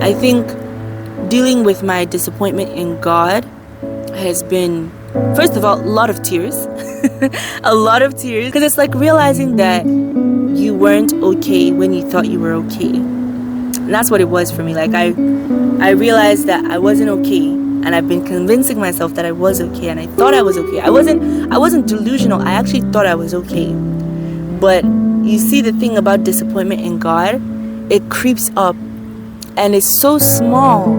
I think dealing with my disappointment in God has been, first of all, a lot of tears. A lot of tears. Because it's like realizing that you weren't okay when you thought you were okay. And that's what it was for me. Like I realized that I wasn't okay, and I've been convincing myself that I was okay, and I thought I was okay. I wasn't delusional. I actually thought I was okay. But you see, the thing about disappointment in God, it creeps up, and it's so small.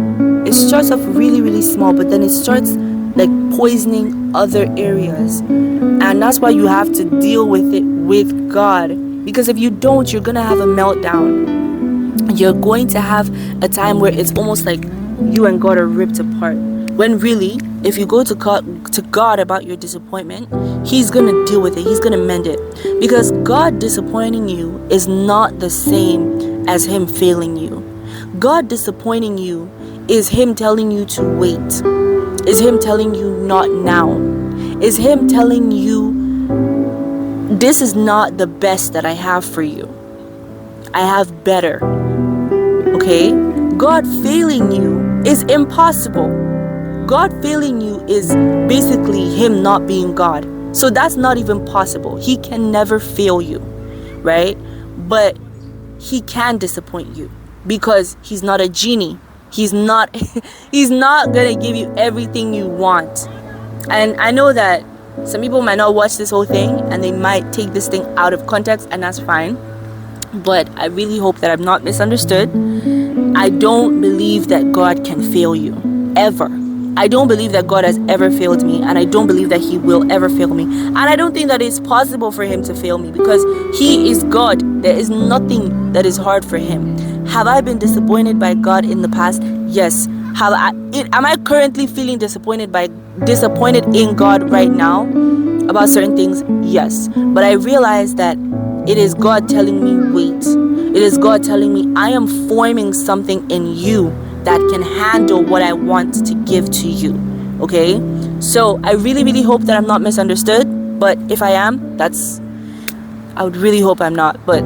It starts off really, really small, but then it starts like poisoning other areas. And that's why you have to deal with it with God. Because if you don't, you're gonna have a meltdown. You're going to have a time where it's almost like you and God are ripped apart. When really, if you go to God about your disappointment, He's going to deal with it. He's going to mend it. Because God disappointing you is not the same as Him failing you. God disappointing you is Him telling you to wait. Is Him telling you not now. Is Him telling you this is not the best that I have for you. I have better. Okay? God failing you is impossible. God failing you is basically Him not being God. So that's not even possible. He can never fail you, right? But He can disappoint you because He's not a genie. He's not gonna give you everything you want. And I know that some people might not watch this whole thing and they might take this thing out of context, and that's fine. But I really hope that I'm not misunderstood. I don't believe that God can fail you, ever. I don't believe that God has ever failed me, and I don't believe that He will ever fail me. And I don't think that it's possible for Him to fail me, because He is God. There is nothing that is hard for Him. Have I been disappointed by God in the past? Yes. Am I currently feeling disappointed in God right now about certain things? Yes. But I realize that it is God telling me wait. It is God telling me I am forming something in you that can handle what I want to give to you. Okay? So I really, really hope that I'm not misunderstood. But if I am, I would really hope I'm not. But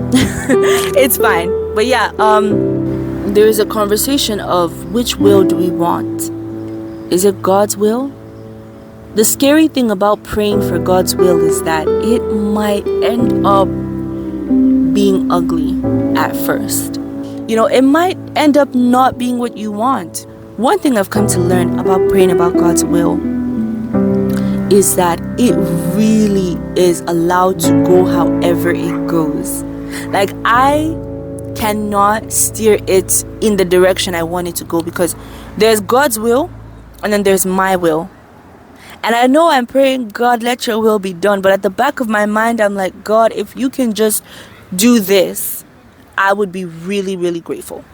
it's fine. But yeah, there is a conversation of which will do we want? Is it God's will? The scary thing about praying for God's will is that it might end up being ugly at first. You know, it might end up not being what you want. One thing I've come to learn about praying about God's will is that it really is allowed to go however it goes. Like, I cannot steer it in the direction I want it to go, because there's God's will and then there's my will. And I know I'm praying, God, let your will be done. But at the back of my mind, I'm like, God, if you can just do this, I would be really, really grateful.